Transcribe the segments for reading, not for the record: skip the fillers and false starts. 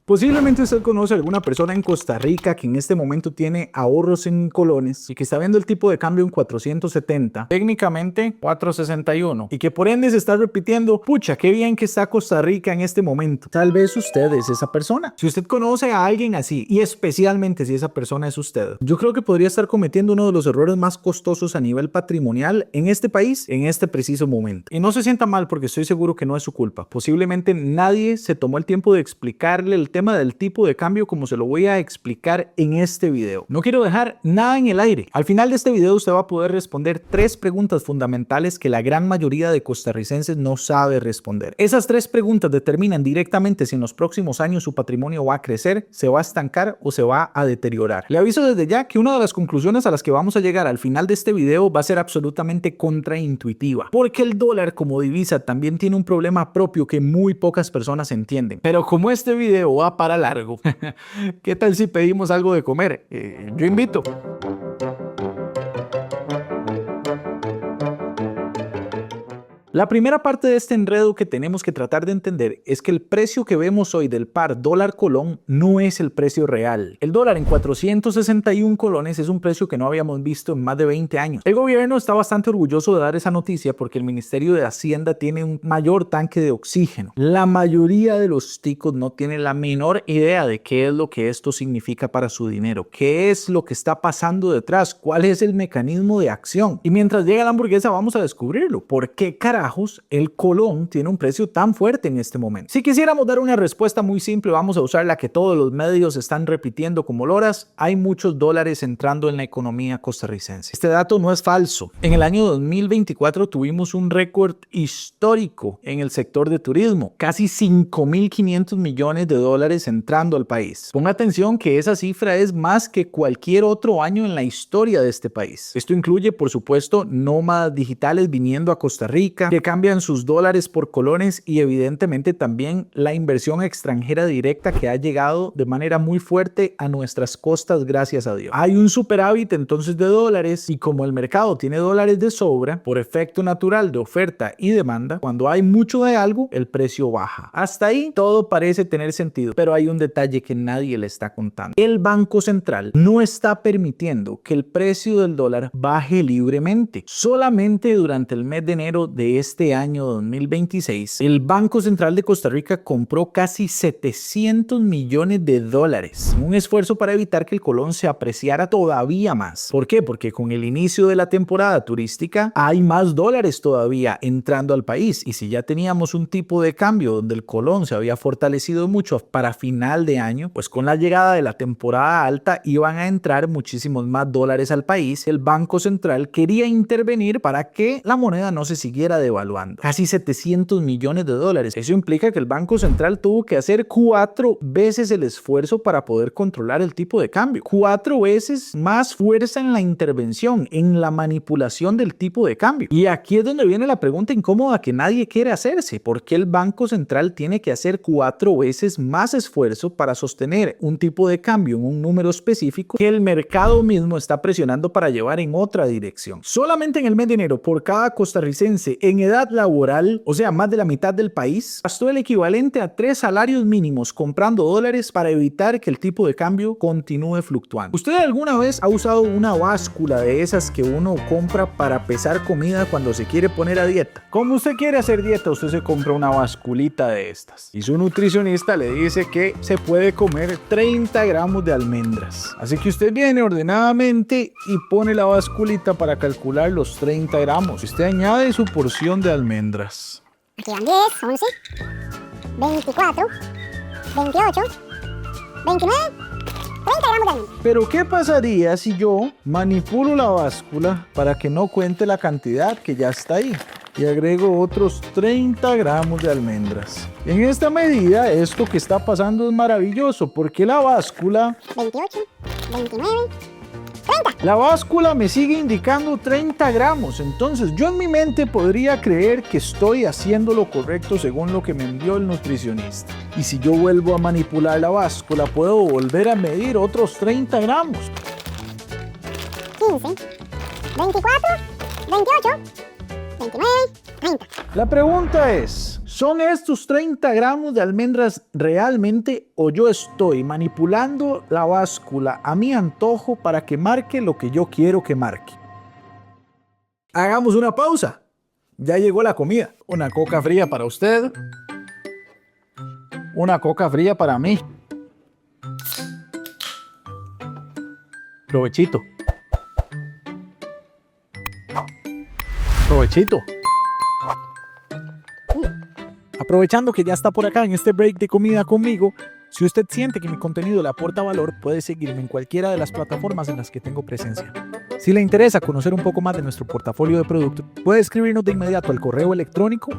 Posiblemente usted conoce a alguna persona en Costa Rica que en este momento tiene ahorros en colones y que está viendo el tipo de cambio en 470, técnicamente 461, y que por ende se está repitiendo, pucha, qué bien que está Costa Rica en este momento. Tal vez usted es esa persona. Si usted conoce a alguien así, y especialmente si esa persona es usted, yo creo que podría estar cometiendo uno de los errores más costosos a nivel patrimonial en este país en este preciso momento. Y no se sienta mal porque estoy seguro que no es su culpa. Posiblemente nadie se tomó el tiempo de explicarle el tema del tipo de cambio como se lo voy a explicar en este video. No quiero dejar nada en el aire. Al final de este video usted va a poder responder 3 preguntas fundamentales que la gran mayoría de costarricenses no sabe responder. Esas 3 preguntas determinan directamente si en los próximos años su patrimonio va a crecer, se va a estancar o se va a deteriorar. Le aviso desde ya que una de las conclusiones a las que vamos a llegar al final de este video va a ser absolutamente contraintuitiva, porque el dólar como divisa también tiene un problema propio que muy pocas personas entienden. Pero como este video va para largo, ¿qué tal si pedimos algo de comer? Yo invito. La primera parte de este enredo que tenemos que tratar de entender es que el precio que vemos hoy del par dólar-colón no es el precio real. El dólar en 461 colones es un precio que no habíamos visto en más de 20 años. El gobierno está bastante orgulloso de dar esa noticia porque el Ministerio de Hacienda tiene un mayor tanque de oxígeno. La mayoría de los ticos no tienen la menor idea de qué es lo que esto significa para su dinero, qué es lo que está pasando detrás, cuál es el mecanismo de acción. Y mientras llega la hamburguesa vamos a descubrirlo. ¿Por qué carajo el colón tiene un precio tan fuerte en este momento? Si quisiéramos dar una respuesta muy simple, vamos a usar la que todos los medios están repitiendo como loras: hay muchos dólares entrando en la economía costarricense. Este dato no es falso. En el año 2024 tuvimos un récord histórico en el sector de turismo, casi 5.500 millones de dólares entrando al país. Ponga atención que esa cifra es más que cualquier otro año en la historia de este país. Esto incluye, por supuesto, nómadas digitales viniendo a Costa Rica, que cambian sus dólares por colones, y evidentemente también la inversión extranjera directa que ha llegado de manera muy fuerte a nuestras costas, gracias a Dios. Hay un superávit entonces de dólares, y como el mercado tiene dólares de sobra, por efecto natural de oferta y demanda, cuando hay mucho de algo, el precio baja. Hasta ahí todo parece tener sentido, pero hay un detalle que nadie le está contando. El Banco Central no está permitiendo que el precio del dólar baje libremente. Solamente durante el mes de enero de este año 2026, el Banco Central de Costa Rica compró casi 700 millones de dólares, un esfuerzo para evitar que el colón se apreciara todavía más. ¿Por qué? Porque con el inicio de la temporada turística hay más dólares todavía entrando al país, y si ya teníamos un tipo de cambio donde el colón se había fortalecido mucho para final de año, pues con la llegada de la temporada alta iban a entrar muchísimos más dólares al país. El Banco Central quería intervenir para que la moneda no se siguiera devaluando. Casi 700 millones de dólares. Eso implica que el Banco Central tuvo que hacer 4 veces el esfuerzo para poder controlar el tipo de cambio. 4 veces más fuerza en la intervención, en la manipulación del tipo de cambio. Y aquí es donde viene la pregunta incómoda que nadie quiere hacerse. ¿Por qué el Banco Central tiene que hacer 4 veces más esfuerzo para sostener un tipo de cambio en un número específico que el mercado mismo está presionando para llevar en otra dirección? Solamente en el mes de enero, por cada costarricense en edad laboral, o sea, más de la mitad del país, gastó el equivalente a 3 salarios mínimos comprando dólares para evitar que el tipo de cambio continúe fluctuando. ¿Usted alguna vez ha usado una báscula de esas que uno compra para pesar comida cuando se quiere poner a dieta? Como usted quiere hacer dieta, usted se compra una basculita de estas y su nutricionista le dice que se puede comer 30 gramos de almendras. Así que usted viene ordenadamente y pone la basculita para calcular los 30 gramos. Usted añade su porción de almendras. Aquí van 10, 11, 24, 28, 29, 30 gramos de almendras. Pero ¿qué pasaría si yo manipulo la báscula para que no cuente la cantidad que ya está ahí y agrego otros 30 gramos de almendras? En esta medida, esto que está pasando es maravilloso porque la báscula 28, 29, 30. La báscula me sigue indicando 30 gramos, entonces yo en mi mente podría creer que estoy haciendo lo correcto según lo que me envió el nutricionista. Y si yo vuelvo a manipular la báscula, puedo volver a medir otros 30 gramos. 15, 24, 28, 29, 30. La pregunta es, ¿Son estos 30 gramos de almendras realmente o yo estoy manipulando la báscula a mi antojo para que marque lo que yo quiero que marque? Hagamos una pausa. Ya llegó la comida. Una coca fría para usted. Una coca fría para mí. Provechito. Provechito. Aprovechando que ya está por acá en este break de comida conmigo, si usted siente que mi contenido le aporta valor, puede seguirme en cualquiera de las plataformas en las que tengo presencia. Si le interesa conocer un poco más de nuestro portafolio de productos, puede escribirnos de inmediato al correo electrónico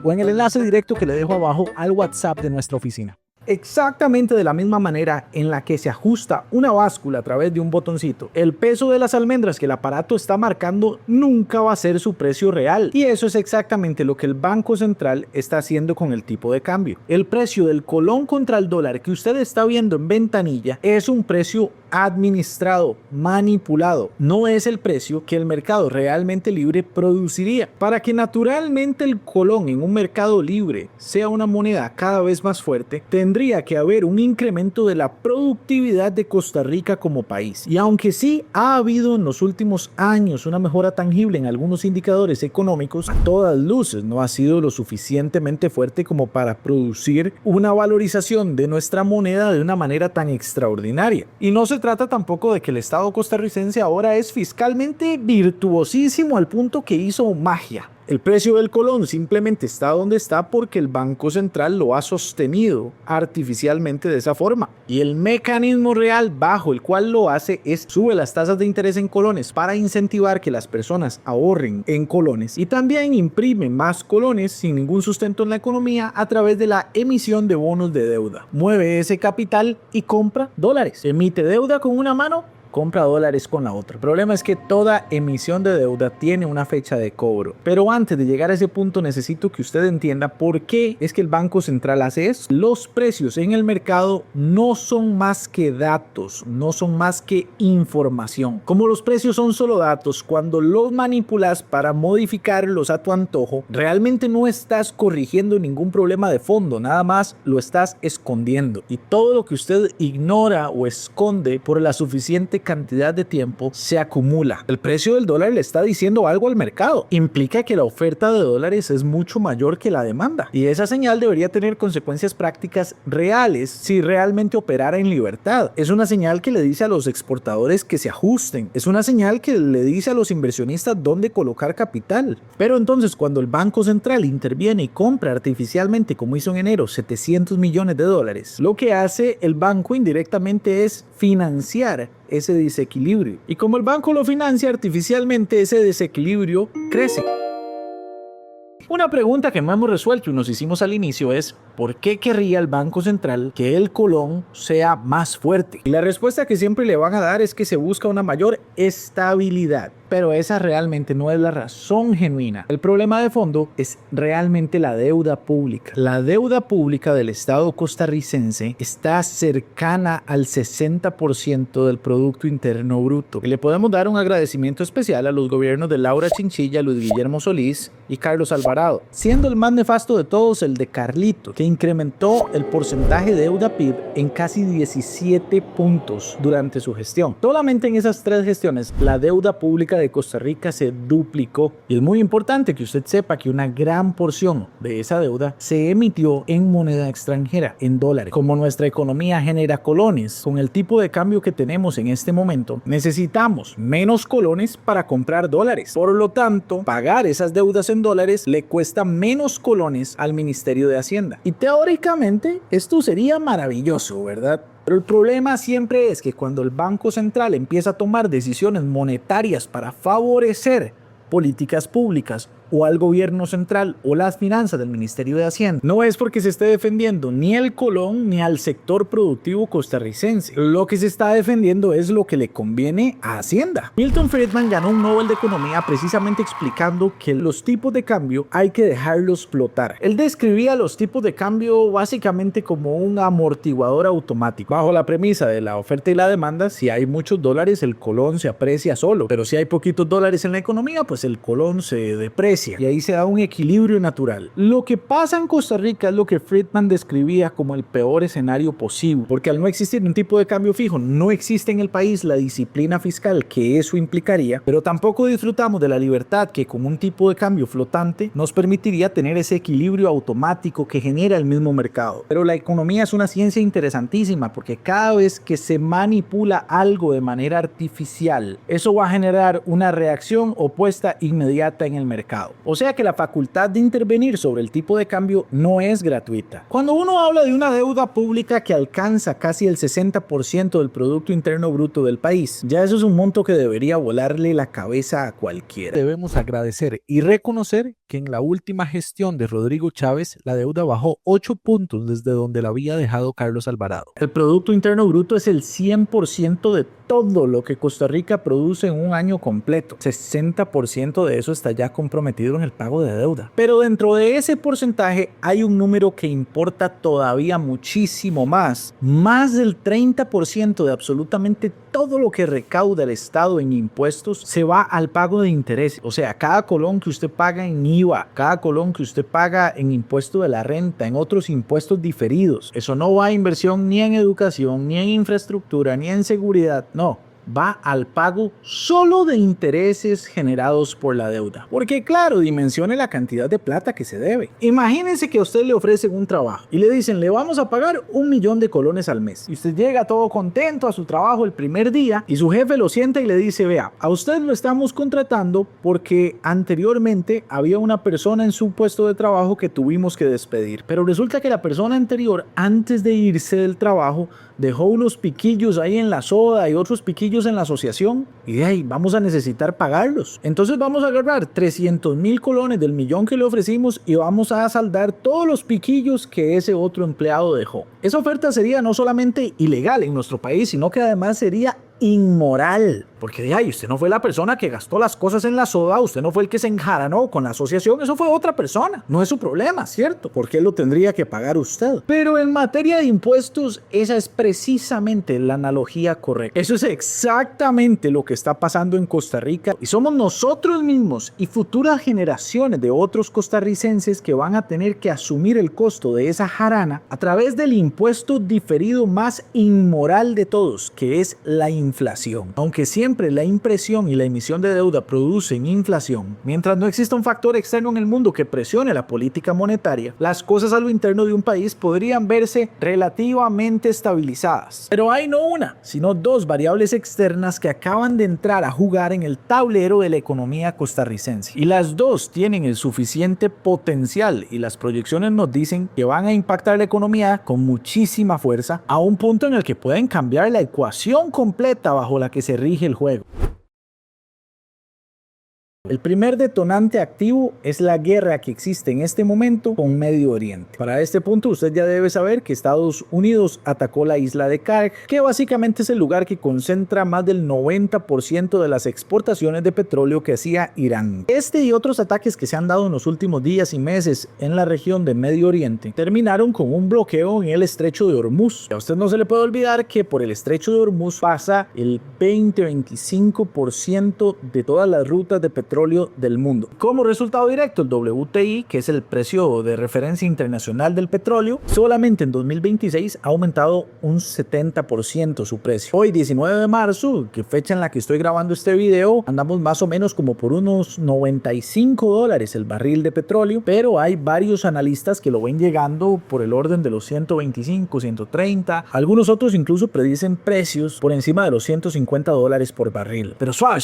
o en el enlace directo que le dejo abajo al WhatsApp de nuestra oficina. Exactamente de la misma manera en la que se ajusta una báscula a través de un botoncito, el peso de las almendras que el aparato está marcando nunca va a ser su precio real. Y eso es exactamente lo que el Banco Central está haciendo con el tipo de cambio. El precio del colón contra el dólar que usted está viendo en ventanilla es un precio administrado, manipulado. No es el precio que el mercado realmente libre produciría. Para que naturalmente el colón en un mercado libre sea una moneda cada vez más fuerte, tendría que haber un incremento de la productividad de Costa Rica como país. Y aunque sí ha habido en los últimos años una mejora tangible en algunos indicadores económicos, a todas luces no ha sido lo suficientemente fuerte como para producir una valorización de nuestra moneda de una manera tan extraordinaria. Y no se trata tampoco de que el Estado costarricense ahora es fiscalmente virtuosísimo al punto que hizo magia. El precio del colón simplemente está donde está porque el Banco Central lo ha sostenido artificialmente de esa forma. Y el mecanismo real bajo el cual lo hace es sube las tasas de interés en colones para incentivar que las personas ahorren en colones y también imprime más colones sin ningún sustento en la economía a través de la emisión de bonos de deuda. Mueve ese capital y compra dólares. Emite deuda con una mano, compra dólares con la otra. El problema es que toda emisión de deuda tiene una fecha de cobro. Pero antes de llegar a ese punto necesito que usted entienda por qué es que el Banco Central hace eso. Los precios en el mercado no son más que datos, no son más que información. Como los precios son solo datos, cuando los manipulas para modificarlos a tu antojo, realmente no estás corrigiendo ningún problema de fondo, nada más lo estás escondiendo. Y todo lo que usted ignora o esconde por la suficiente cantidad de tiempo se acumula. El precio del dólar le está diciendo algo al mercado. Implica que la oferta de dólares es mucho mayor que la demanda. Y esa señal debería tener consecuencias prácticas reales si realmente operara en libertad. Es una señal que le dice a los exportadores que se ajusten. Es una señal que le dice a los inversionistas dónde colocar capital. Pero entonces cuando el Banco Central interviene y compra artificialmente, como hizo en enero, 700 millones de dólares, lo que hace el banco indirectamente es financiar ese desequilibrio. Y como el banco lo financia artificialmente, ese desequilibrio crece. Una pregunta que no hemos resuelto y nos hicimos al inicio es ¿por qué querría el Banco Central que el colón sea más fuerte? Y la respuesta que siempre le van a dar es que se busca una mayor estabilidad. Pero esa realmente no es la razón genuina. El problema de fondo es realmente la deuda pública. La deuda pública del Estado costarricense está cercana al 60% del Producto Interno Bruto. Y le podemos dar un agradecimiento especial a los gobiernos de Laura Chinchilla, Luis Guillermo Solís y Carlos Alvarado, siendo el más nefasto de todos el de Carlito, que incrementó el porcentaje de deuda PIB en casi 17 puntos durante su gestión. Solamente en esas 3 gestiones, la deuda pública de Costa Rica se duplicó. Y es muy importante que usted sepa que una gran porción de esa deuda se emitió en moneda extranjera, en dólares. Como nuestra economía genera colones, con el tipo de cambio que tenemos en este momento, necesitamos menos colones para comprar dólares. Por lo tanto, pagar esas deudas en dólares le cuesta menos colones al Ministerio de Hacienda. Y teóricamente esto sería maravilloso, ¿verdad? Pero el problema siempre es que cuando el Banco Central empieza a tomar decisiones monetarias para favorecer políticas públicas o al gobierno central o las finanzas del Ministerio de Hacienda, no es porque se esté defendiendo ni el colón ni al sector productivo costarricense. Lo que se está defendiendo es lo que le conviene a Hacienda. Milton Friedman ganó un Nobel de Economía precisamente explicando que los tipos de cambio hay que dejarlos flotar. Él describía los tipos de cambio básicamente como un amortiguador automático. Bajo la premisa de la oferta y la demanda, si hay muchos dólares el colón se aprecia solo, pero si hay poquitos dólares en la economía, pues el colón se deprecia. deprecia y ahí se da un equilibrio natural. Lo que pasa en Costa Rica es lo que Friedman describía como el peor escenario posible, porque al no existir un tipo de cambio fijo, no existe en el país la disciplina fiscal que eso implicaría, pero tampoco disfrutamos de la libertad que con un tipo de cambio flotante nos permitiría tener ese equilibrio automático que genera el mismo mercado. Pero la economía es una ciencia interesantísima porque cada vez que se manipula algo de manera artificial, eso va a generar una reacción opuesta inmediata en el mercado. O sea que la facultad de intervenir sobre el tipo de cambio no es gratuita. Cuando uno habla de una deuda pública que alcanza casi el 60% del Producto Interno Bruto del país, ya eso es un monto que debería volarle la cabeza a cualquiera. Debemos agradecer y reconocer que en la última gestión de Rodrigo Chávez la deuda bajó 8 puntos desde donde la había dejado Carlos Alvarado. El Producto Interno Bruto es el 100% de todo lo que Costa Rica produce en un año completo. 60% de eso está ya comprometido en el pago de deuda. Pero dentro de ese porcentaje hay un número que importa todavía muchísimo más. Más del 30% de absolutamente todo lo que recauda el Estado en impuestos se va al pago de intereses. O sea, cada colón que usted paga en IVA, cada colón que usted paga en impuesto de la renta, en otros impuestos diferidos, eso no va a inversión ni en educación, ni en infraestructura, ni en seguridad. No, va al pago solo de intereses generados por la deuda. Porque claro, dimensione la cantidad de plata que se debe. Imagínense que a usted le ofrecen un trabajo y le dicen, le vamos a pagar 1 millón de colones al mes. Y usted llega todo contento a su trabajo el primer día y su jefe lo sienta y le dice, vea, a usted lo estamos contratando porque anteriormente había una persona en su puesto de trabajo que tuvimos que despedir. Pero resulta que la persona anterior, antes de irse del trabajo, dejó unos piquillos ahí en la soda y otros piquillos en la asociación y de ahí vamos a necesitar pagarlos. Entonces vamos a agarrar 300,000 colones del millón que le ofrecimos y vamos a saldar todos los piquillos que ese otro empleado dejó. Esa oferta sería no solamente ilegal en nuestro país, sino que además sería inmoral, porque de ahí usted no fue la persona que gastó las cosas en la soda, usted no fue el que se enjaranó con la asociación, eso fue otra persona, no es su problema, ¿cierto? ¿Por qué lo tendría que pagar usted? Pero en materia de impuestos, esa es precisamente la analogía correcta. Eso es exactamente lo que está pasando en Costa Rica y somos nosotros mismos y futuras generaciones de otros costarricenses que van a tener que asumir el costo de esa jarana a través del impuesto diferido más inmoral de todos, que es la inflación. Aunque siempre la impresión y la emisión de deuda producen inflación, mientras no exista un factor externo en el mundo que presione la política monetaria, las cosas a lo interno de un país podrían verse relativamente estabilizadas. Pero hay no una, sino dos variables externas que acaban de entrar a jugar en el tablero de la economía costarricense. Y las dos tienen el suficiente potencial y las proyecciones nos dicen que van a impactar la economía con muchísima fuerza a un punto en el que pueden cambiar la ecuación completa bajo la que se rige el juego. El primer detonante activo es la guerra que existe en este momento con Medio Oriente. Para este punto usted ya debe saber que Estados Unidos atacó la isla de Karg, que básicamente es el lugar que concentra más del 90% de las exportaciones de petróleo que hacía Irán. Este y otros ataques que se han dado en los últimos días y meses en la región de Medio Oriente terminaron con un bloqueo en el estrecho de Hormuz. A usted no se le puede olvidar que por el estrecho de Hormuz pasa el 20-25% de todas las rutas de petróleo del mundo. Como resultado directo, el WTI, que es el precio de referencia internacional del petróleo, solamente en 2026 ha aumentado un 70% su precio. Hoy, 19 de marzo, que fecha en la que estoy grabando este video, andamos más o menos como por unos $95 el barril de petróleo, pero hay varios analistas que lo ven llegando por el orden de los 125, 130. Algunos otros incluso predicen precios por encima de los $150 por barril. Pero suave,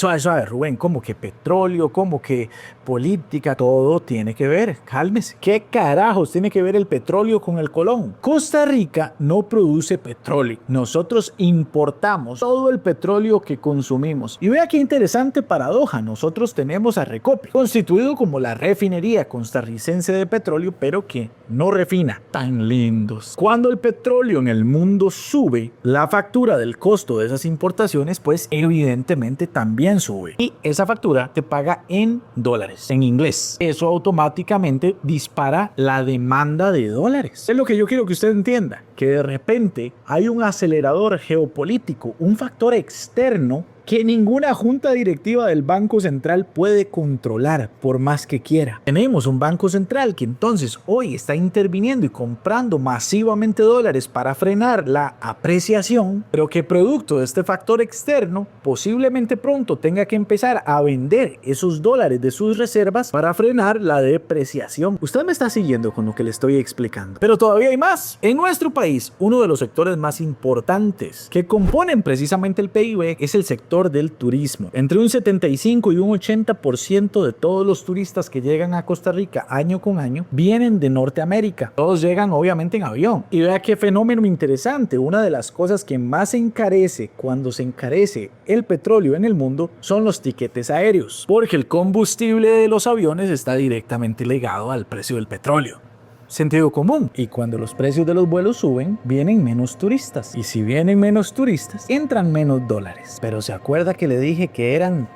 Rubén, ¿cómo que petróleo? Como que política, todo tiene que ver. Cálmese. ¿Qué carajos tiene que ver el petróleo con el colón? Costa Rica no produce petróleo. Nosotros importamos todo el petróleo que consumimos. Y vea qué interesante paradoja. Nosotros tenemos a Recope, constituido como la refinería costarricense de petróleo, pero que no refina. Tan lindos. Cuando el petróleo en el mundo sube, la factura del costo de esas importaciones, pues evidentemente también sube. Y esa factura te paga en dólares, en inglés. Eso automáticamente dispara la demanda de dólares. Es lo que yo quiero que usted entienda, que de repente hay un acelerador geopolítico, un factor externo que ninguna junta directiva del Banco Central puede controlar por más que quiera. Tenemos un Banco Central que entonces hoy está interviniendo y comprando masivamente dólares para frenar la apreciación, pero que producto de este factor externo posiblemente pronto tenga que empezar a vender esos dólares de sus reservas para frenar la depreciación. Usted me está siguiendo con lo que le estoy explicando, pero todavía hay más. En nuestro país, uno de los sectores más importantes que componen precisamente el PIB es el sector del turismo. Entre un 75 y un 80% de todos los turistas que llegan a Costa Rica año con año vienen de Norteamérica. Todos llegan obviamente en avión. Y vea qué fenómeno interesante. Una de las cosas que más se encarece cuando se encarece el petróleo en el mundo son los tiquetes aéreos, porque el combustible de los aviones está directamente ligado al precio del petróleo. Sentido común. Y cuando los precios de los vuelos suben, vienen menos turistas. Y si vienen menos turistas, entran menos dólares. Pero se acuerda que le dije que eran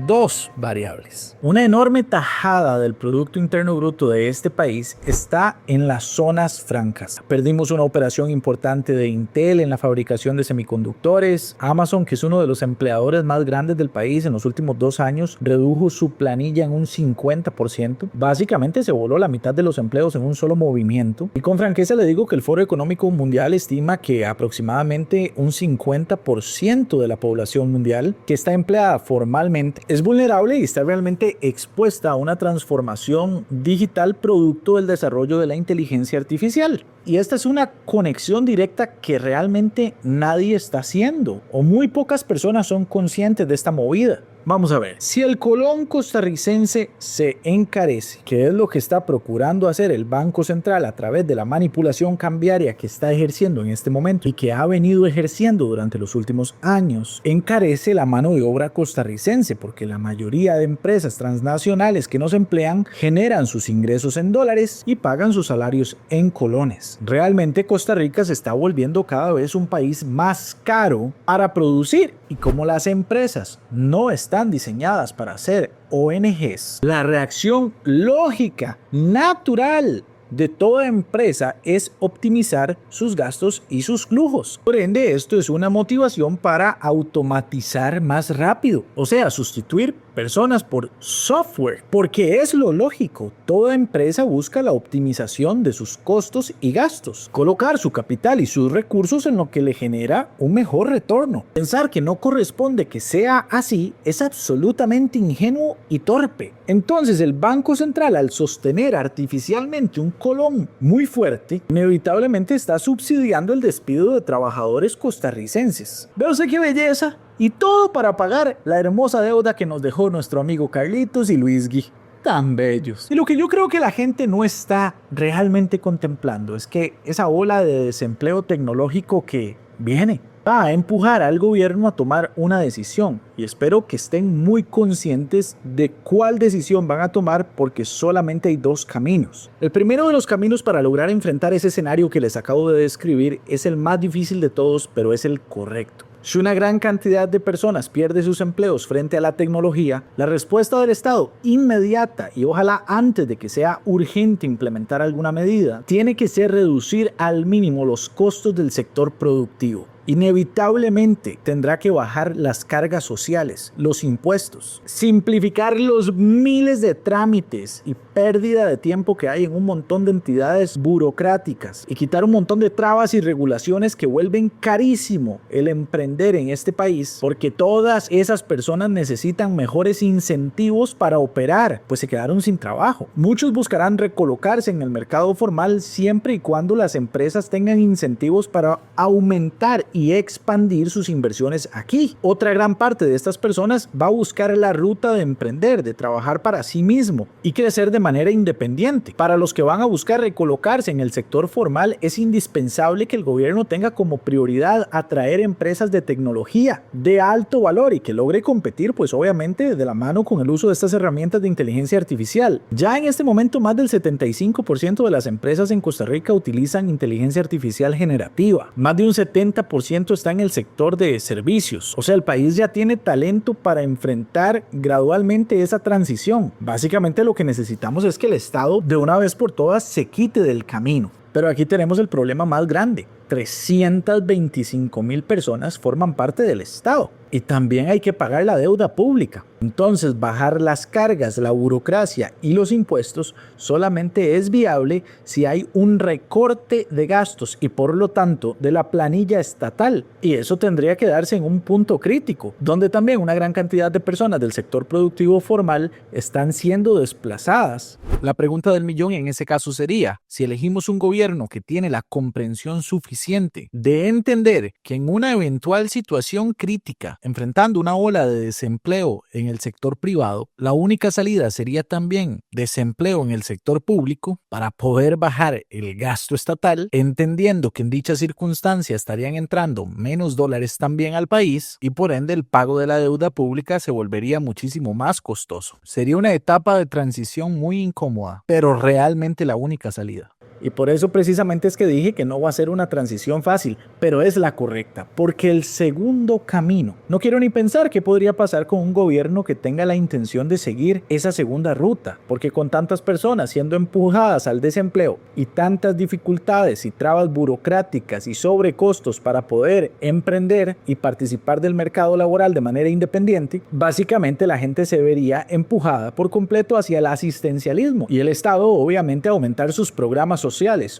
dos variables. Una enorme tajada del Producto Interno Bruto de este país está en las zonas francas. Perdimos una operación importante de Intel en la fabricación de semiconductores. Amazon, que es uno de los empleadores más grandes del país, en los últimos 2 años redujo su planilla en un 50%. Básicamente se voló la mitad de los empleos en un solo movimiento. Y con franqueza le digo que el Foro Económico Mundial estima que aproximadamente un 50% de la población mundial que está empleada formalmente es vulnerable y está realmente expuesta a una transformación digital producto del desarrollo de la inteligencia artificial. Y esta es una conexión directa que realmente nadie está haciendo, o muy pocas personas son conscientes de esta movida. Vamos a ver, si el colón costarricense se encarece, que es lo que está procurando hacer el Banco Central a través de la manipulación cambiaria que está ejerciendo en este momento y que ha venido ejerciendo durante los últimos años, encarece la mano de obra costarricense porque la mayoría de empresas transnacionales que nos emplean generan sus ingresos en dólares y pagan sus salarios en colones. Realmente Costa Rica se está volviendo cada vez un país más caro para producir y como las empresas no están diseñadas para ser ONGs, la reacción lógica, natural de toda empresa es optimizar sus gastos y sus flujos. Por ende, esto es una motivación para automatizar más rápido, o sea, sustituir personas por software, porque es lo lógico. Toda empresa busca la optimización de sus costos y gastos, colocar su capital y sus recursos en lo que le genera un mejor retorno. Pensar que no corresponde que sea así es absolutamente ingenuo y torpe. Entonces el Banco Central, al sostener artificialmente un colón muy fuerte, inevitablemente está subsidiando el despido de trabajadores costarricenses. ¿Ve usted qué belleza? Y todo para pagar la hermosa deuda que nos dejó nuestro amigo Carlitos y Luis Gui. Tan bellos. Y lo que yo creo que la gente no está realmente contemplando es que esa ola de desempleo tecnológico que viene va a empujar al gobierno a tomar una decisión. Y espero que estén muy conscientes de cuál decisión van a tomar porque solamente hay 2 caminos. El primero de los caminos para lograr enfrentar ese escenario que les acabo de describir es el más difícil de todos, pero es el correcto. Si una gran cantidad de personas pierde sus empleos frente a la tecnología, la respuesta del Estado inmediata y ojalá antes de que sea urgente implementar alguna medida, tiene que ser reducir al mínimo los costos del sector productivo. Inevitablemente tendrá que bajar las cargas sociales, los impuestos, simplificar los miles de trámites y pérdida de tiempo que hay en un montón de entidades burocráticas y quitar un montón de trabas y regulaciones que vuelven carísimo el emprender en este país porque todas esas personas necesitan mejores incentivos para operar, pues se quedaron sin trabajo. Muchos buscarán recolocarse en el mercado formal siempre y cuando las empresas tengan incentivos para aumentar y expandir sus inversiones aquí. Otra gran parte de estas personas va a buscar la ruta de emprender, de trabajar para sí mismo y crecer de manera independiente. Para los que van a buscar recolocarse en el sector formal, es indispensable que el gobierno tenga como prioridad atraer empresas de tecnología de alto valor y que logre competir, pues obviamente de la mano con el uso de estas herramientas de inteligencia artificial. Ya en este momento más del 75% de las empresas en Costa Rica utilizan inteligencia artificial generativa. Más de un 70% está en el sector de servicios. O sea, el país ya tiene talento para enfrentar gradualmente esa transición. Básicamente lo que necesitamos es que el Estado de una vez por todas se quite del camino. Pero aquí tenemos el problema más grande. 325,000 personas forman parte del Estado. Y también hay que pagar la deuda pública. Entonces, bajar las cargas, la burocracia y los impuestos solamente es viable si hay un recorte de gastos y por lo tanto de la planilla estatal. Y eso tendría que darse en un punto crítico, donde también una gran cantidad de personas del sector productivo formal están siendo desplazadas. La pregunta del millón en ese caso sería, si elegimos un gobierno que tiene la comprensión suficiente de entender que en una eventual situación crítica, enfrentando una ola de desempleo en el sector privado, la única salida sería también desempleo en el sector público para poder bajar el gasto estatal, entendiendo que en dicha circunstancia estarían entrando menos dólares también al país y por ende el pago de la deuda pública se volvería muchísimo más costoso. Sería una etapa de transición muy incómoda, pero realmente la única salida. Y por eso precisamente es que dije que no va a ser una transición fácil, pero es la correcta, porque el segundo camino, no quiero ni pensar qué podría pasar con un gobierno que tenga la intención de seguir esa segunda ruta, porque con tantas personas siendo empujadas al desempleo y tantas dificultades y trabas burocráticas y sobrecostos para poder emprender y participar del mercado laboral de manera independiente, básicamente la gente se vería empujada por completo hacia el asistencialismo y el Estado obviamente aumentar sus programas sociales,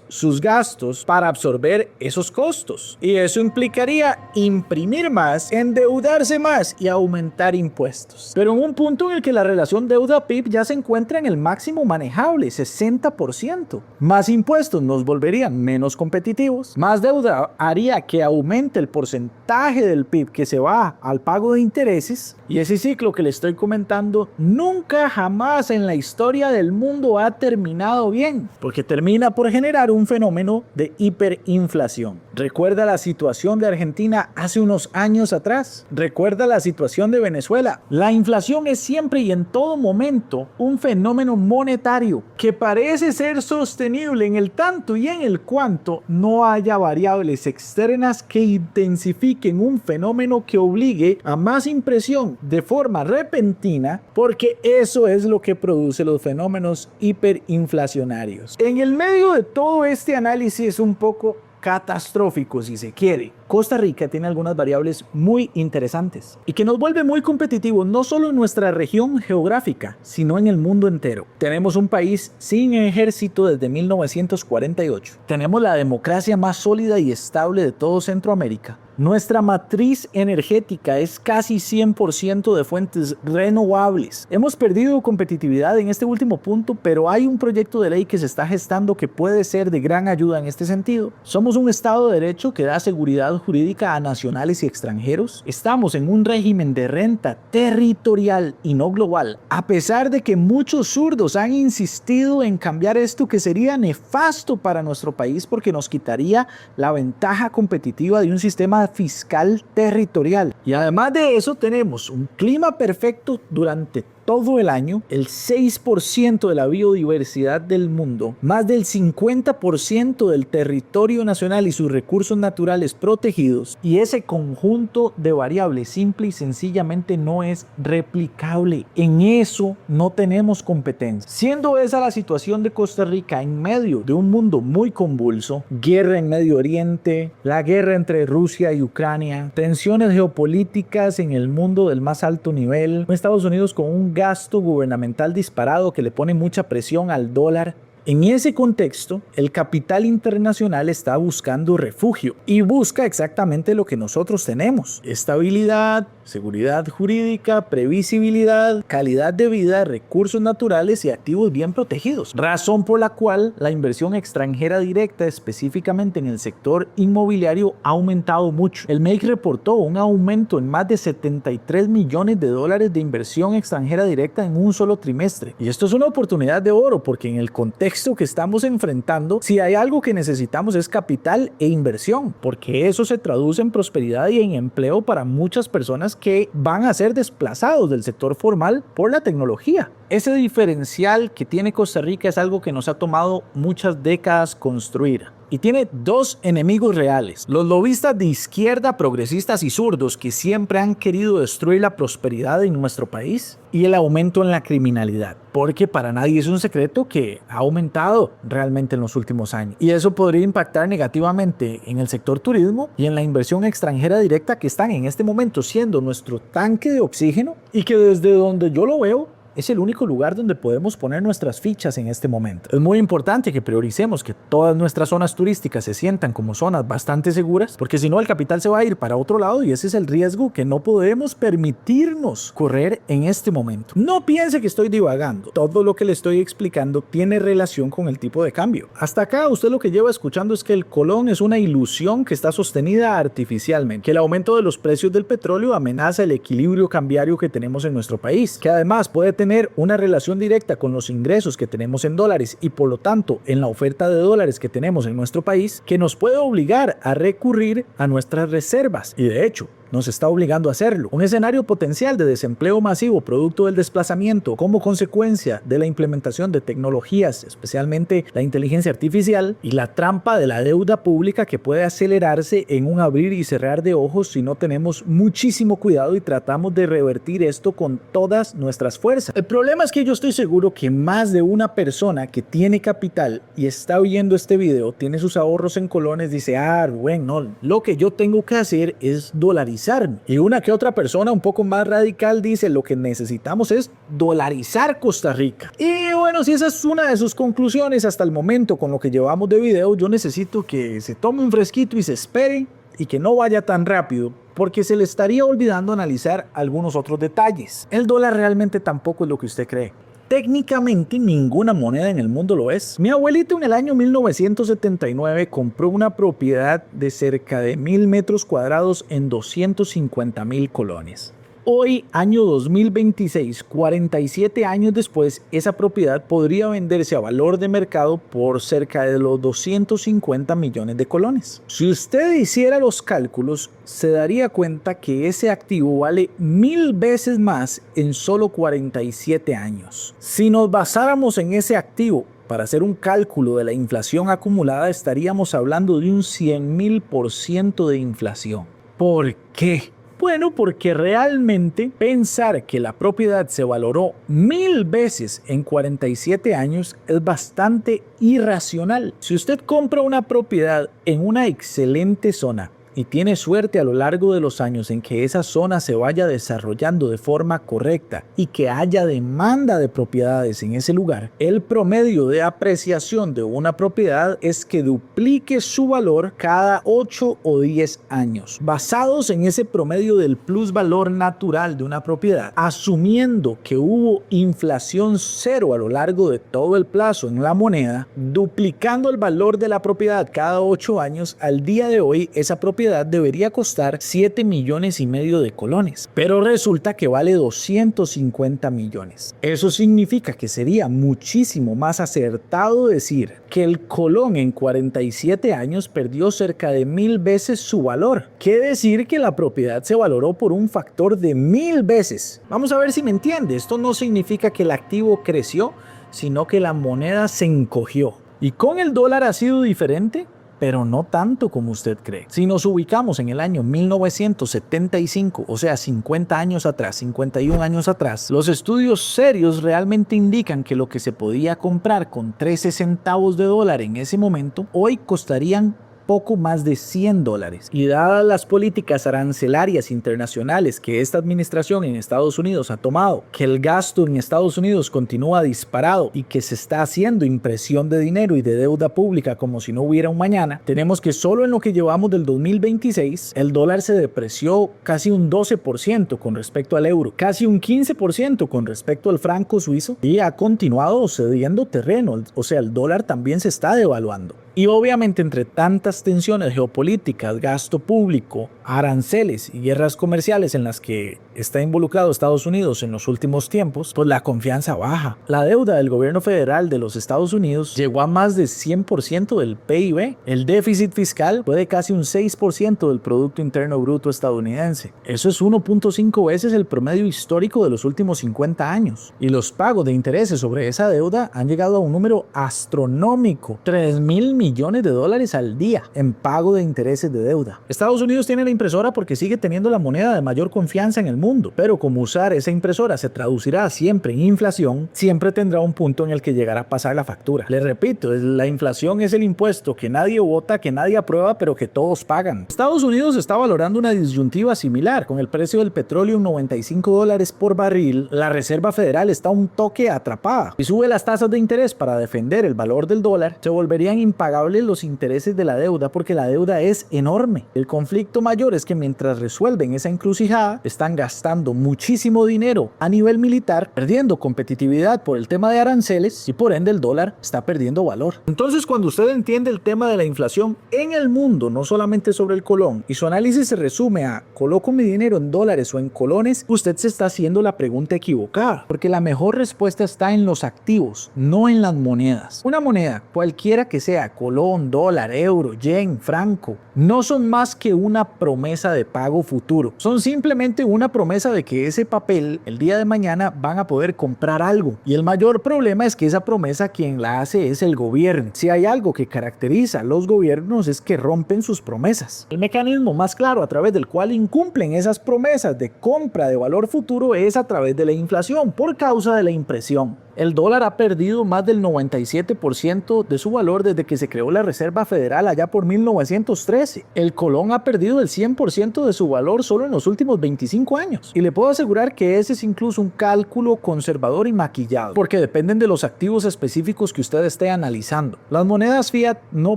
sus gastos para absorber esos costos. Y eso implicaría imprimir más, endeudarse más y aumentar impuestos. Pero en un punto en el que la relación deuda-PIB ya se encuentra en el máximo manejable, 60%. Más impuestos nos volverían menos competitivos. Más deuda haría que aumente el porcentaje del PIB que se va al pago de intereses. Y ese ciclo que le estoy comentando nunca jamás en la historia del mundo ha terminado bien, porque termina por generar un fenómeno de hiperinflación. ¿Recuerda la situación de Argentina hace unos años atrás? ¿Recuerda la situación de Venezuela? La inflación es siempre y en todo momento un fenómeno monetario que parece ser sostenible en el tanto y en el cuanto no haya variables externas que intensifiquen un fenómeno que obligue a más impresión de forma repentina, porque eso es lo que produce los fenómenos hiperinflacionarios. En el medio de todo este análisis un poco catastrófico, si se quiere, Costa Rica tiene algunas variables muy interesantes y que nos vuelve muy competitivos no solo en nuestra región geográfica, sino en el mundo entero. Tenemos un país sin ejército desde 1948. Tenemos la democracia más sólida y estable de todo Centroamérica. Nuestra matriz energética es casi 100% de fuentes renovables. Hemos perdido competitividad en este último punto, pero hay un proyecto de ley que se está gestando que puede ser de gran ayuda en este sentido. Somos un Estado de Derecho que da seguridad jurídica a nacionales y extranjeros. Estamos en un régimen de renta territorial y no global, a pesar de que muchos zurdos han insistido en cambiar esto, que sería nefasto para nuestro país porque nos quitaría la ventaja competitiva de un sistema fiscal territorial. Y además de eso tenemos un clima perfecto durante todo el año, el 6% de la biodiversidad del mundo, más del 50% del territorio nacional y sus recursos naturales protegidos, y ese conjunto de variables simple y sencillamente no es replicable. En eso no tenemos competencia. Siendo esa la situación de Costa Rica en medio de un mundo muy convulso, guerra en Medio Oriente, la guerra entre Rusia y Ucrania, tensiones geopolíticas en el mundo del más alto nivel, Estados Unidos con un gasto gubernamental disparado que le pone mucha presión al dólar. En ese contexto, el capital internacional está buscando refugio y busca exactamente lo que nosotros tenemos: estabilidad, seguridad jurídica, previsibilidad, calidad de vida, recursos naturales y activos bien protegidos. Razón por la cual la inversión extranjera directa, específicamente en el sector inmobiliario, ha aumentado mucho. El MEIC reportó un aumento en más de 73 millones de dólares de inversión extranjera directa en un solo trimestre. Y esto es una oportunidad de oro, porque en el contexto que estamos enfrentando, si hay algo que necesitamos es capital e inversión, porque eso se traduce en prosperidad y en empleo para muchas personas que van a ser desplazados del sector formal por la tecnología. Ese diferencial que tiene Costa Rica es algo que nos ha tomado muchas décadas construir. y tiene dos enemigos reales: los lobistas de izquierda, progresistas y zurdos que siempre han querido destruir la prosperidad en nuestro país, y el aumento en la criminalidad, porque para nadie es un secreto que ha aumentado realmente en los últimos años, y eso podría impactar negativamente en el sector turismo y en la inversión extranjera directa, que están en este momento siendo nuestro tanque de oxígeno, y que desde donde yo lo veo es el único lugar donde podemos poner nuestras fichas en este momento. Es muy importante que prioricemos que todas nuestras zonas turísticas se sientan como zonas bastante seguras, porque si no el capital se va a ir para otro lado, y ese es el riesgo que no podemos permitirnos correr en este momento. No piense que estoy divagando. Todo lo que le estoy explicando tiene relación con el tipo de cambio. Hasta acá usted lo que lleva escuchando es que el colón es una ilusión que está sostenida artificialmente, que el aumento de los precios del petróleo amenaza el equilibrio cambiario que tenemos en nuestro país, que además puede tener una relación directa con los ingresos que tenemos en dólares y por lo tanto en la oferta de dólares que tenemos en nuestro país, que nos puede obligar a recurrir a nuestras reservas, y de hecho nos está obligando a hacerlo. Un escenario potencial de desempleo masivo producto del desplazamiento como consecuencia de la implementación de tecnologías, especialmente la inteligencia artificial, y la trampa de la deuda pública que puede acelerarse en un abrir y cerrar de ojos si no tenemos muchísimo cuidado y tratamos de revertir esto con todas nuestras fuerzas. El problema es que yo estoy seguro que más de una persona que tiene capital y está viendo este video, tiene sus ahorros en colones, dice: Rubén, no, lo que yo tengo que hacer es dolarizar. Y una que otra persona un poco más radical dice: lo que necesitamos es dolarizar Costa Rica. Y bueno, si esa es una de sus conclusiones hasta el momento con lo que llevamos de video, yo necesito que se tome un fresquito y se espere, y que no vaya tan rápido, porque se le estaría olvidando analizar algunos otros detalles. El dólar realmente tampoco es lo que usted cree. Técnicamente ninguna moneda en el mundo lo es. Mi abuelito en el año 1979 compró una propiedad de cerca de 1,000 metros cuadrados en 250,000 colones. Hoy, año 2026, 47 años después, esa propiedad podría venderse a valor de mercado por cerca de los 250 millones de colones. Si usted hiciera los cálculos, se daría cuenta que ese activo vale 1,000 veces más en solo 47 años. Si nos basáramos en ese activo para hacer un cálculo de la inflación acumulada, estaríamos hablando de un 100,000% de inflación. ¿Por qué? Bueno, porque realmente pensar que la propiedad se valoró 1,000 veces en 47 años es bastante irracional. Si usted compra una propiedad en una excelente zona y tiene suerte a lo largo de los años en que esa zona se vaya desarrollando de forma correcta y que haya demanda de propiedades en ese lugar, el promedio de apreciación de una propiedad es que duplique su valor cada 8 o 10 años. Basados en ese promedio del plusvalor natural de una propiedad, asumiendo que hubo inflación cero a lo largo de todo el plazo en la moneda, duplicando el valor de la propiedad cada 8 años, al día de hoy esa propiedad debería costar 7,5 millones de colones, pero resulta que vale 250 millones. Eso significa que sería muchísimo más acertado decir que el colón en 47 años perdió cerca de 1,000 veces su valor, que decir que la propiedad se valoró por un factor de 1,000 veces. Vamos a ver si me entiende. Esto no significa que el activo creció, sino que la moneda se encogió. ¿Y con el dólar ha sido diferente? Pero no tanto como usted cree. Si nos ubicamos en el año 1975, o sea 50 años atrás, 51 años atrás, los estudios serios realmente indican que lo que se podía comprar con 13 centavos de dólar en ese momento, hoy costarían poco más de $100. Y dadas las políticas arancelarias internacionales que esta administración en Estados Unidos ha tomado, que el gasto en Estados Unidos continúa disparado y que se está haciendo impresión de dinero y de deuda pública como si no hubiera un mañana, tenemos que solo en lo que llevamos del 2026, el dólar se depreció casi un 12% con respecto al euro, casi un 15% con respecto al franco suizo, y ha continuado cediendo terreno, o sea, el dólar también se está devaluando. Y obviamente entre tantas tensiones geopolíticas, gasto público, aranceles y guerras comerciales en las que está involucrado Estados Unidos en los últimos tiempos, pues la confianza baja. La deuda del gobierno federal de los Estados Unidos llegó a más de 100% del PIB. El déficit fiscal fue de casi un 6% del Producto Interno Bruto estadounidense. Eso es 1.5 veces el promedio histórico de los últimos 50 años. Y los pagos de intereses sobre esa deuda han llegado a un número astronómico, 3,000 millones de dólares al día en pago de intereses de deuda. Estados Unidos tiene la impresora porque sigue teniendo la moneda de mayor confianza en el mundo, pero como usar esa impresora se traducirá siempre en inflación, siempre tendrá un punto en el que llegará a pasar la factura. Les repito, la inflación es el impuesto que nadie vota, que nadie aprueba, pero que todos pagan. Estados Unidos está valorando una disyuntiva similar. Con el precio del petróleo en $95 por barril, la Reserva Federal está un toque atrapada. Si sube las tasas de interés para defender el valor del dólar, se volverían impagables los intereses de la deuda porque la deuda es enorme. El conflicto mayor es que mientras resuelven esa encrucijada, están gastando muchísimo dinero a nivel militar, perdiendo competitividad por el tema de aranceles y por ende el dólar está perdiendo valor. Entonces, cuando usted entiende el tema de la inflación en el mundo, no solamente sobre el colón, y su análisis se resume a ¿coloco mi dinero en dólares o en colones?, usted se está haciendo la pregunta equivocada, porque la mejor respuesta está en los activos, no en las monedas. Una moneda, cualquiera que sea, colón, dólar, euro, yen, franco, no son más que una promesa de pago futuro. Son simplemente una promesa de que ese papel, el día de mañana, van a poder comprar algo. Y el mayor problema es que esa promesa quien la hace es el gobierno. Si hay algo que caracteriza a los gobiernos es que rompen sus promesas. El mecanismo más claro a través del cual incumplen esas promesas de compra de valor futuro es a través de la inflación, por causa de la impresión. El dólar ha perdido más del 97% de su valor desde que se creó la Reserva Federal allá por 1913. El colón ha perdido el 100% de su valor solo en los últimos 25 años. Y le puedo asegurar que ese es incluso un cálculo conservador y maquillado, porque dependen de los activos específicos que usted esté analizando. Las monedas fiat no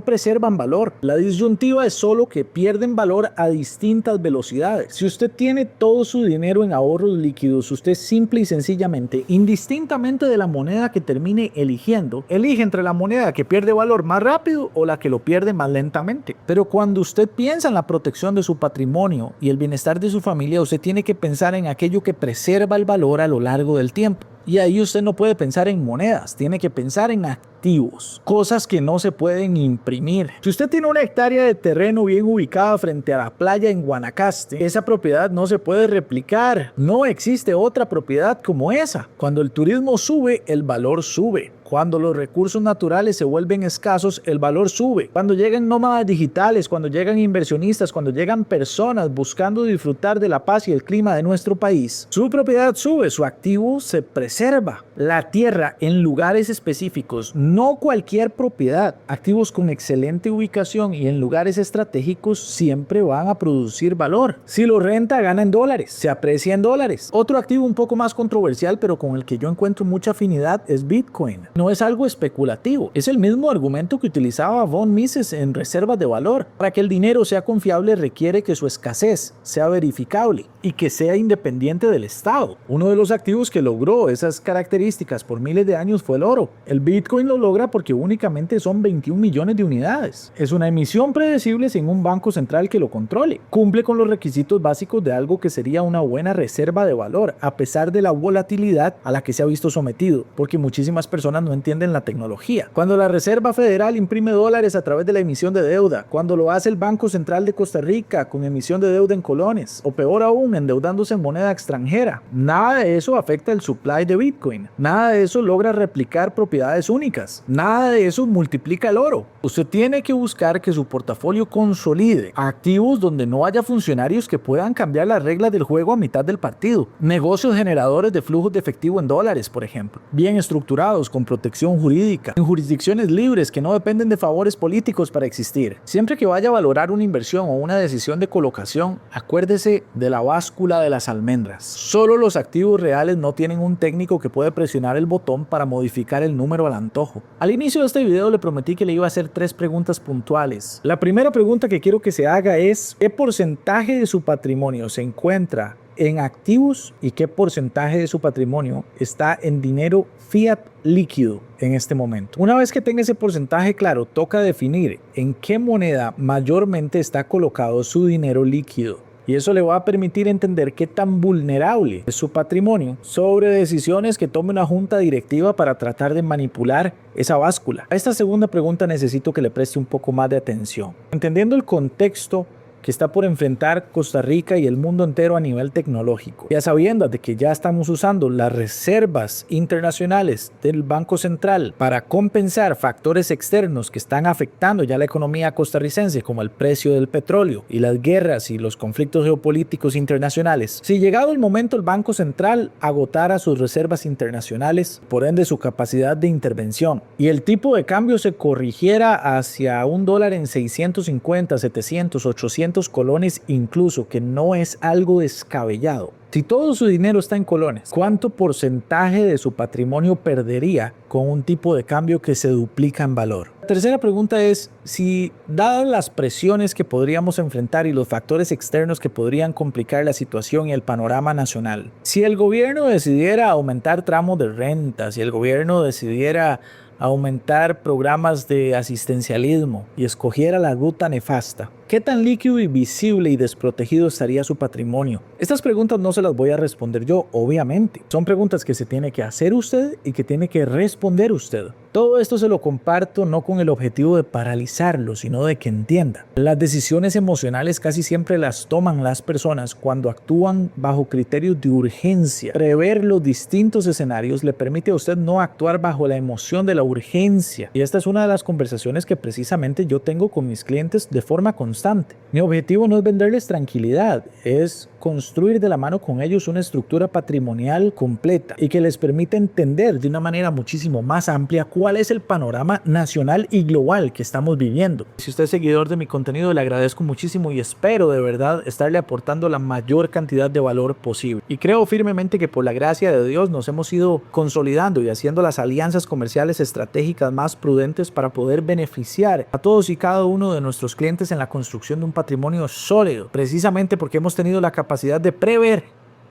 preservan valor. La disyuntiva es solo que pierden valor a distintas velocidades. Si usted tiene todo su dinero en ahorros líquidos, usted simple y sencillamente, indistintamente de la moneda que termine eligiendo, elige entre la moneda que pierde valor más rápido o la que lo pierde más lentamente. Pero cuando usted piensa en la protección de su patrimonio y el bienestar de su familia, usted tiene que pensar en aquello que preserva el valor a lo largo del tiempo. Y ahí usted no puede pensar en monedas, tiene que pensar en activos, cosas que no se pueden imprimir. Si usted tiene una hectárea de terreno bien ubicada frente a la playa en Guanacaste, esa propiedad no se puede replicar. No existe otra propiedad como esa. Cuando el turismo sube, el valor sube. Cuando los recursos naturales se vuelven escasos, el valor sube. Cuando llegan nómadas digitales, cuando llegan inversionistas, cuando llegan personas buscando disfrutar de la paz y el clima de nuestro país, su propiedad sube, su activo se preserva. La tierra en lugares específicos, no cualquier propiedad. Activos con excelente ubicación y en lugares estratégicos siempre van a producir valor. Si lo renta, gana en dólares, se aprecia en dólares. Otro activo un poco más controversial, pero con el que yo encuentro mucha afinidad, es Bitcoin. No es algo especulativo, es el mismo argumento que utilizaba von Mises en reservas de valor. Para que el dinero sea confiable requiere que su escasez sea verificable y que sea independiente del Estado. Uno de los activos que logró esas características por miles de años fue el oro. El Bitcoin lo logra porque únicamente son 21 millones de unidades. Es una emisión predecible sin un banco central que lo controle. Cumple con los requisitos básicos de algo que sería una buena reserva de valor, a pesar de la volatilidad a la que se ha visto sometido, porque muchísimas personas no entienden la tecnología. Cuando la Reserva Federal imprime dólares a través de la emisión de deuda, cuando lo hace el Banco Central de Costa Rica con emisión de deuda en colones, o peor aún, endeudándose en moneda extranjera, nada de eso afecta el supply de Bitcoin. Nada de eso logra replicar propiedades únicas. Nada de eso multiplica el oro. Usted tiene que buscar que su portafolio consolide activos donde no haya funcionarios que puedan cambiar las reglas del juego a mitad del partido. Negocios generadores de flujos de efectivo en dólares, por ejemplo. Bien estructurados, con protección jurídica, en jurisdicciones libres que no dependen de favores políticos para existir. Siempre que vaya a valorar una inversión o una decisión de colocación, acuérdese de la báscula de las almendras. Solo los activos reales no tienen un técnico que puede presionar el botón para modificar el número al antojo. Al inicio de este video le prometí que le iba a hacer 3 preguntas puntuales. La primera pregunta que quiero que se haga es: ¿qué porcentaje de su patrimonio se encuentra en activos y qué porcentaje de su patrimonio está en dinero fiat líquido en este momento? Una vez que tenga ese porcentaje claro, toca definir en qué moneda mayormente está colocado su dinero líquido. Y eso le va a permitir entender qué tan vulnerable es su patrimonio sobre decisiones que tome una junta directiva para tratar de manipular esa báscula. A esta segunda pregunta necesito que le preste un poco más de atención. Entendiendo el contexto que está por enfrentar Costa Rica y el mundo entero a nivel tecnológico. Ya sabiendo de que ya estamos usando las reservas internacionales del Banco Central para compensar factores externos que están afectando ya la economía costarricense, como el precio del petróleo y las guerras y los conflictos geopolíticos internacionales. Si llegado el momento el Banco Central agotara sus reservas internacionales, por ende su capacidad de intervención, y el tipo de cambio se corrigiera hacia un dólar en 650, 700, 800 colones incluso, que no es algo descabellado. Si todo su dinero está en colones, ¿cuánto porcentaje de su patrimonio perdería con un tipo de cambio que se duplica en valor? La tercera pregunta es si, dadas las presiones que podríamos enfrentar y los factores externos que podrían complicar la situación y el panorama nacional, si el gobierno decidiera aumentar tramos de renta, si el gobierno decidiera aumentar programas de asistencialismo y escogiera la ruta nefasta, ¿qué tan líquido y visible y desprotegido estaría su patrimonio? Estas preguntas no se las voy a responder yo, obviamente. Son preguntas que se tiene que hacer usted y que tiene que responder usted. Todo esto se lo comparto no con el objetivo de paralizarlo, sino de que entienda. Las decisiones emocionales casi siempre las toman las personas cuando actúan bajo criterios de urgencia. Prever los distintos escenarios le permite a usted no actuar bajo la emoción de la urgencia. Y esta es una de las conversaciones que precisamente yo tengo con mis clientes de forma constante. Mi objetivo no es venderles tranquilidad, es construir de la mano con ellos una estructura patrimonial completa y que les permita entender de una manera muchísimo más amplia cuál es el panorama nacional y global que estamos viviendo. Si usted es seguidor de mi contenido, le agradezco muchísimo y espero de verdad estarle aportando la mayor cantidad de valor posible. Y creo firmemente que por la gracia de Dios nos hemos ido consolidando y haciendo las alianzas comerciales estratégicas más prudentes para poder beneficiar a todos y cada uno de nuestros clientes en la construcción de un patrimonio sólido, precisamente porque hemos tenido la capacidad de prever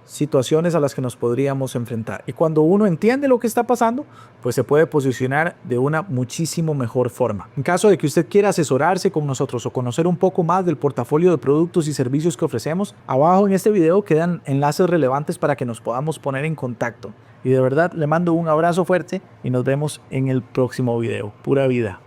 situaciones a las que nos podríamos enfrentar. Y cuando uno entiende lo que está pasando, pues se puede posicionar de una muchísimo mejor forma. En caso de que usted quiera asesorarse con nosotros o conocer un poco más del portafolio de productos y servicios que ofrecemos, abajo en este video quedan enlaces relevantes para que nos podamos poner en contacto. Y de verdad le mando un abrazo fuerte y nos vemos en el próximo video. Pura vida.